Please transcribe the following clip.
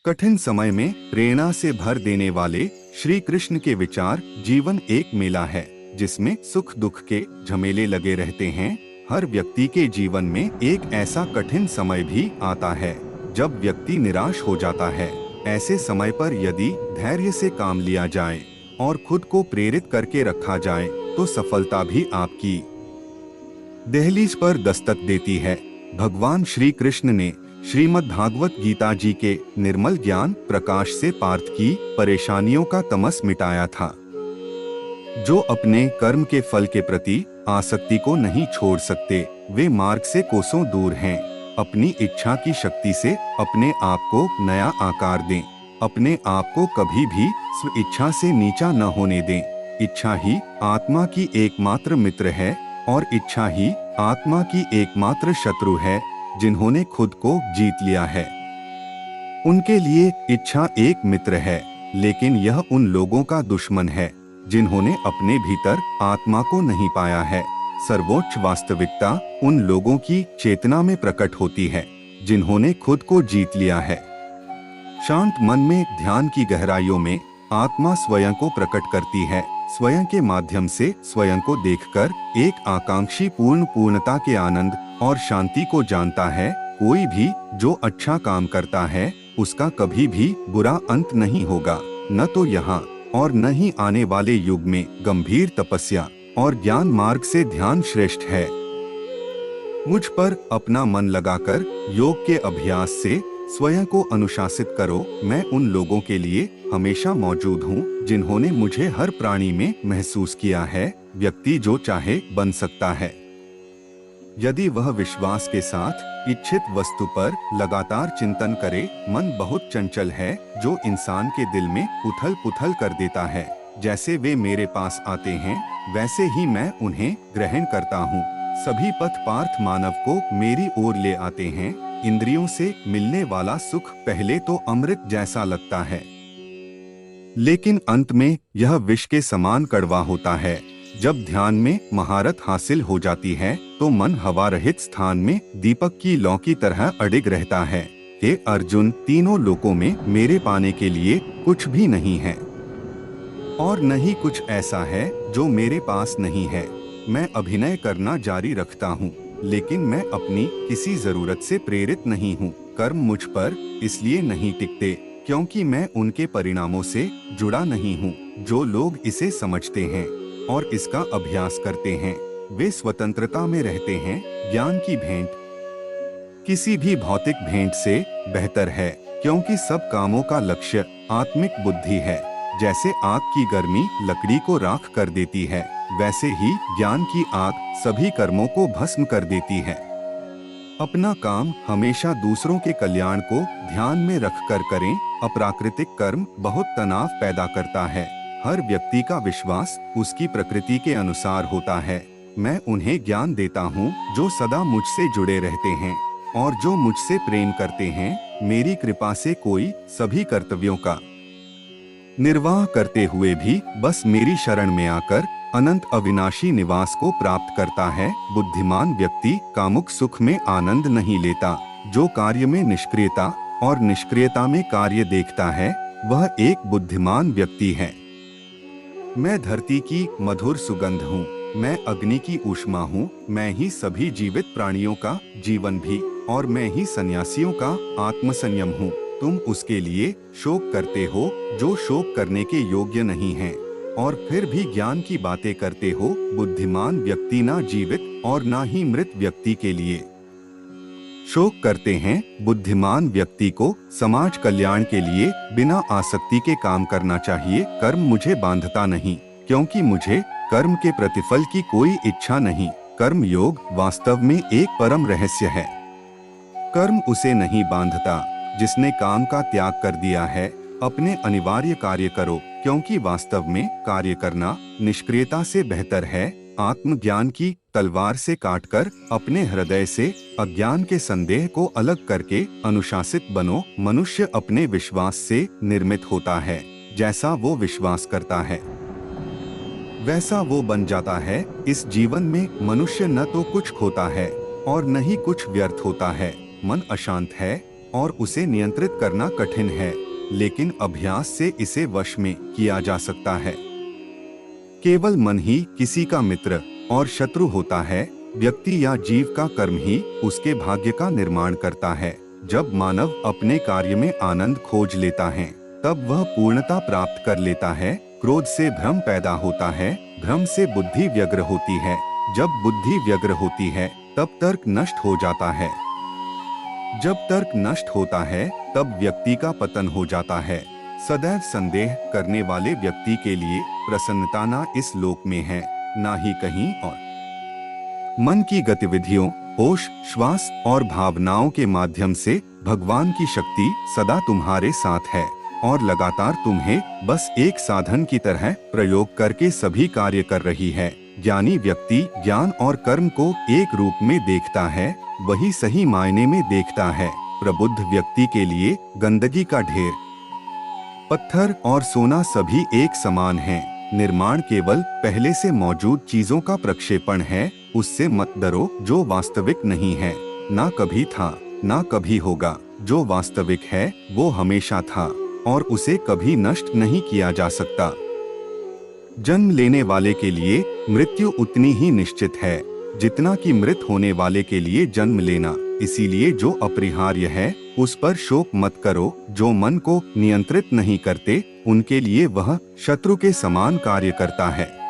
कठिन समय में प्रेरणा से भर देने वाले श्री कृष्ण के विचार जीवन एक मेला है जिसमें सुख दुख के झमेले लगे रहते हैं। हर व्यक्ति के जीवन में एक ऐसा कठिन समय भी आता है जब व्यक्ति निराश हो जाता है। ऐसे समय पर यदि धैर्य से काम लिया जाए और खुद को प्रेरित करके रखा जाए तो सफलता भी आपकी दहलीज पर दस्तक देती है। भगवान श्री कृष्ण ने श्रीमद् भागवत गीता जी के निर्मल ज्ञान प्रकाश से पार्थ की परेशानियों का तमस मिटाया था। जो अपने कर्म के फल के प्रति आसक्ति को नहीं छोड़ सकते वे मार्ग से कोसों दूर हैं। अपनी इच्छा की शक्ति से अपने आप को नया आकार दें। अपने आप को कभी भी स्व इच्छा से नीचा न होने दें। इच्छा ही आत्मा की एकमात्र मित्र है और इच्छा ही आत्मा की एकमात्र शत्रु है। जिन्होंने खुद को जीत लिया है उनके लिए इच्छा एक मित्र है, लेकिन यह उन लोगों का दुश्मन है जिन्होंने अपने भीतर आत्मा को नहीं पाया है। सर्वोच्च वास्तविकता उन लोगों की चेतना में प्रकट होती है जिन्होंने खुद को जीत लिया है। शांत मन में ध्यान की गहराइयों में आत्मा स्वयं को प्रकट करती है। स्वयं के माध्यम से स्वयं को देखकर एक आकांक्षी पूर्णता के आनंद और शांति को जानता है। कोई भी जो अच्छा काम करता है उसका कभी भी बुरा अंत नहीं होगा, न तो यहाँ और न ही आने वाले युग में। गंभीर तपस्या और ज्ञान मार्ग से ध्यान श्रेष्ठ है। मुझ पर अपना मन लगाकर योग के अभ्यास से स्वयं को अनुशासित करो। मैं उन लोगों के लिए हमेशा मौजूद हूँ जिन्होंने मुझे हर प्राणी में महसूस किया है। व्यक्ति जो चाहे बन सकता है यदि वह विश्वास के साथ इच्छित वस्तु पर लगातार चिंतन करे। मन बहुत चंचल है जो इंसान के दिल में उथल पुथल कर देता है। जैसे वे मेरे पास आते हैं वैसे ही मैं उन्हें ग्रहण करता हूँ। सभी पथ पार्थ मानव को मेरी ओर ले आते हैं। इंद्रियों से मिलने वाला सुख पहले तो अमृत जैसा लगता है, लेकिन अंत में यह विष के समान कड़वा होता है। जब ध्यान में महारत हासिल हो जाती है तो मन हवा रहित स्थान में दीपक की लौ की तरह अडिग रहता है। हे अर्जुन, तीनों लोकों में मेरे पाने के लिए कुछ भी नहीं है और न ही कुछ ऐसा है जो मेरे पास नहीं है। मैं अभिनय करना जारी रखता हूँ, लेकिन मैं अपनी किसी जरूरत से प्रेरित नहीं हूँ। कर्म मुझ पर इसलिए नहीं टिकते क्योंकि मैं उनके परिणामों से जुड़ा नहीं हूँ। जो लोग इसे समझते हैं और इसका अभ्यास करते हैं वे स्वतंत्रता में रहते हैं। ज्ञान की भेंट किसी भी भौतिक भेंट से बेहतर है क्योंकि सब कामों का लक्ष्य आत्मिक बुद्धि है। जैसे आग की गर्मी लकड़ी को राख कर देती है, वैसे ही ज्ञान की आग सभी कर्मों को भस्म कर देती है। अपना काम हमेशा दूसरों के कल्याण को ध्यान में रखकर करें। अप्राकृतिक कर्म बहुत तनाव पैदा करता है। हर व्यक्ति का विश्वास उसकी प्रकृति के अनुसार होता है। मैं उन्हें ज्ञान देता हूँ जो सदा मुझसे जुड़े रहते हैं और जो मुझसे प्रेम करते हैं। मेरी कृपा से कोई सभी कर्तव्यों का निर्वाह करते हुए भी बस मेरी शरण में आकर अनंत अविनाशी निवास को प्राप्त करता है। बुद्धिमान व्यक्ति कामुक सुख में आनंद नहीं लेता। जो कार्य में निष्क्रियता और निष्क्रियता में कार्य देखता है वह एक बुद्धिमान व्यक्ति है। मैं धरती की मधुर सुगंध हूँ, मैं अग्नि की ऊष्मा हूँ। मैं ही सभी जीवित प्राणियों का जीवन भी और मैं ही सन्यासियों का आत्मसंयम हूँ। तुम उसके लिए शोक करते हो जो शोक करने के योग्य नहीं है और फिर भी ज्ञान की बातें करते हो। बुद्धिमान व्यक्ति ना जीवित और ना ही मृत व्यक्ति के लिए शोक करते हैं। बुद्धिमान व्यक्ति को समाज कल्याण के लिए बिना आसक्ति के काम करना चाहिए। कर्म मुझे बांधता नहीं क्योंकि मुझे कर्म के प्रतिफल की कोई इच्छा नहीं। कर्म योग वास्तव में एक परम रहस्य है। कर्म उसे नहीं बांधता जिसने काम का त्याग कर दिया है। अपने अनिवार्य कार्य करो क्योंकि वास्तव में कार्य करना निष्क्रियता से बेहतर है। आत्मज्ञान की तलवार से काटकर अपने हृदय से अज्ञान के संदेह को अलग करके अनुशासित बनो। मनुष्य अपने विश्वास से निर्मित होता है। जैसा वो विश्वास करता है वैसा वो बन जाता है। इस जीवन में मनुष्य न तो कुछ खोता है और न ही कुछ व्यर्थ होता है। मन अशांत है और उसे नियंत्रित करना कठिन है, लेकिन अभ्यास से इसे वश में किया जा सकता है। केवल मन ही किसी का मित्र और शत्रु होता है। व्यक्ति या जीव का कर्म ही उसके भाग्य का निर्माण करता है। जब मानव अपने कार्य में आनंद खोज लेता है, तब वह पूर्णता प्राप्त कर लेता है। क्रोध से भ्रम पैदा होता है, भ्रम से बुद्धि व्यग्र होती है। जब बुद्धि व्यग्र होती है, तब तर्क नष्ट हो जाता है। जब तर्क नष्ट होता है, तब व्यक्ति का पतन हो जाता है। सदैव संदेह करने वाले व्यक्ति के लिए प्रसन्नता न इस लोक में है, ना ही कहीं और। मन की गतिविधियों, होश, श्वास और भावनाओं के माध्यम से भगवान की शक्ति सदा तुम्हारे साथ है और लगातार तुम्हें बस एक साधन की तरह प्रयोग करके सभी कार्य कर रही है। ज्ञानी व्यक्ति ज्ञान और कर्म को एक रूप में देखता है, वही सही मायने में देखता है। प्रबुद्ध व्यक्ति के लिए गंदगी का ढेर, पत्थर और सोना सभी एक समान हैं। निर्माण केवल पहले से मौजूद चीजों का प्रक्षेपण है। उससे मत डरो जो वास्तविक नहीं है। ना कभी था, ना कभी होगा। जो वास्तविक है वो हमेशा था और उसे कभी नष्ट नहीं किया जा सकता। जन्म लेने वाले के लिए मृत्यु उतनी ही निश्चित है जितना कि मृत होने वाले के लिए जन्म लेना। इसीलिए जो अपरिहार्य है उस पर शोक मत करो। जो मन को नियंत्रित नहीं करते, उनके लिए वह शत्रु के समान कार्य करता है।